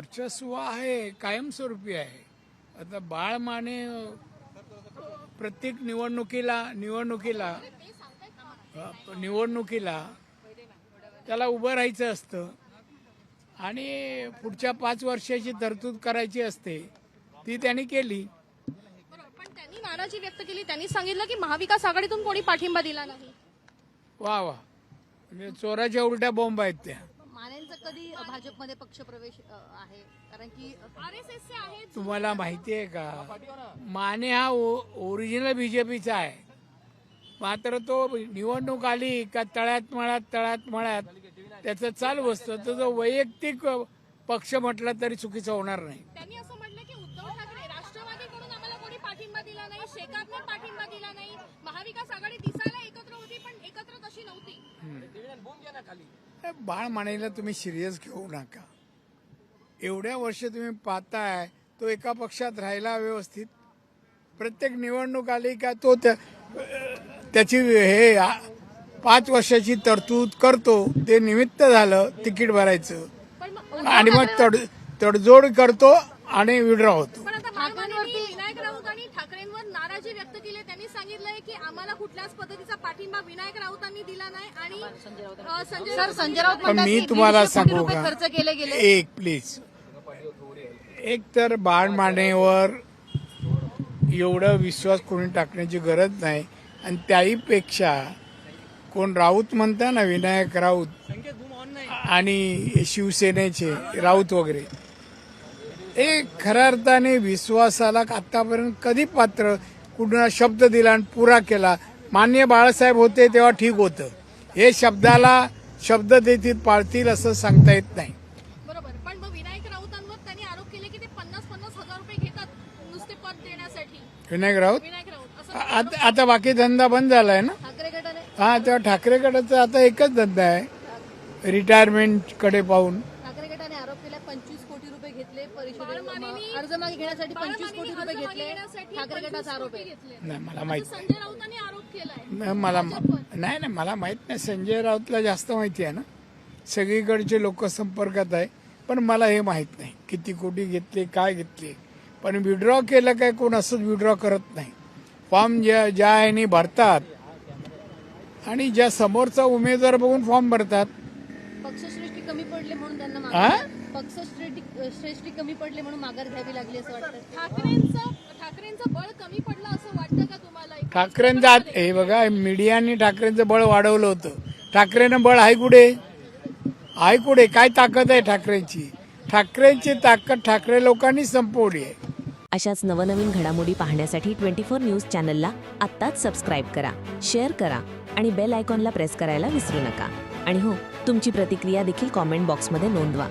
वर्चस्व आहे, कायमस्वरूपी आहे. आता बाळ माने प्रत्येक निवडणुकीला त्याला उभं राहायचं असतं आणि पुढच्या 5 वर्षाची तरतूद करायची असते, ती त्यांनी केली. पण त्यांनी नाराजी व्यक्त केली. त्यांनी सांगितलं की महाविकास आघाडीतून कोणी पाठिंबा दिला नाही. वा वा, म्हणजे चोराच्या उलट्या बॉम्ब आहेत त्या. मानेंचा कधी भाजपमध्ये पक्षप्रवेश आहे? कारण की आरएसएसचे आहेत. तुम्हाला माहिती आहे का, माने हा ओरिजिनल बीजेपीचा आहे, मात्र तो निवडणूक आली का तळ्यात मळ्यात त्याचं चालू असतं. तो जो वैयक्तिक पक्ष म्हटला तरी चुकीचं होणार नाही. त्यांनी असं म्हटलं की उद्धव ठाकरे राष्ट्रवादीकडून आम्हाला कोणी पाठिंबा दिला नाही, शेकापने पाठिंबा दिला नाही. महाविकास आघाडी दिसायला एकत्र होती पण एकत्र तशी नव्हती. बाळ मानेला तुम्ही सिरियस घेऊ नका. एवढ्या वर्ष तुम्ही पाहताय तो एका पक्षात राहिला व्यवस्थित. प्रत्येक निवडणूक आली का तो त्याची 5 वर्षाची तरतूद करतो. ते निमित्त झालं तिकीट भरायचं आणि मग तडजोड करतो आणि विड्रॉ होतो. पण आता ठाकरेंवरती विनायक राऊत आणि ठाकरेंवर नाराजी व्यक्त केली. त्यांनी सांगितलंय की आम्हाला कुठल्याच पद्धतीचा पाठिंबा विनायक राऊतांनी दिला नाही आणि संजय राऊत पण म्हणतात मी की तुम्हाला 150 कोटी सांगू रुपये का, खर्च केले गेले. एक प्लीज, एक तर बाळ मानेवर एवढा विश्वास कोणी टाकण्याची गरज नाही. आणि त्याहीपेक्षा कोण राऊत म्हणता ना, विनायक राऊत आणि शिवसेनेचे राऊत वगैरे, हे खऱ्या अर्थाने विश्वासाला आतापर्यंत कधी पात्र कुणा शब्द दिला आणि पुरा केला. माननीय बाळासाहेब होते तेव्हा ठीक होतं. हे शब्दाला शब्द देतील पाळतील असं सांगता येत नाही. बरोबर. पण मग विनायक राऊतांवर त्यांनी आरोप केले की ते 50-50 हजार रुपये घेतात नुसते पद देण्यासाठी. विनायक राऊत विनायक राऊत असं आता बाकी धंदा बंद झालाय ना. ठाकरे गटाने हा, तेव्हा ठाकरे गटाचा आता एकच धंदा आहे, रिटायरमेंट कडे पाहून. ठाकरे गटाने आरोप केला 25 कोटी रुपये घेतले परिषदेत अर्ज मागे घेण्यासाठी 25 कोटी रुपये घेतले. ठाकरे गटाचा आरोप आहे. नाही मला माहित संजय राऊतांनी आरोप केलाय. नाही. मला माहित नाही. संजय राऊतला जास्त माहिती आहे ना, सगळीकडचे लोक संपर्कात आहे. पण मला हे माहित नाही किती कोटी घेतले, काय घेतले. पण विड्रॉ केलं काय, कोण असंच विड्रॉ करत नाही. फॉर्म ज्या ह्यानी भरतात आणि ज्या समोरचा उमेदवार बघून फॉर्म भरतात. पक्षश्रेष्ठी कमी पडले म्हणून त्यांना हा? पक्षश्रेष्ठी कमी पडले म्हणून माघार घ्यावी लागली असं वाटतं. ठाकरेंचं बळ कमी पडलं असं वाटतं का तुम्हाला? ठाकरेंचा हे बघा, मीडियाने ठाकरेंचं बळ वाढवलं होतं. ठाकरेंना बळ आहे कुठे? काय ताकद आहे ठाकरेंची? ठाकरेंची ताकद ठाकरे लोकांनी संपवली आहे. अशाच नवनवीन घडामोडी पाहण्यासाठी 24 न्यूज चॅनलला आत्ताच सबस्क्राईब करा, शेअर करा आणि बेल आयकॉनला प्रेस करायला विसरू नका. आणि हो, तुमची प्रतिक्रिया देखील कॉमेंट बॉक्समध्ये नोंदवा.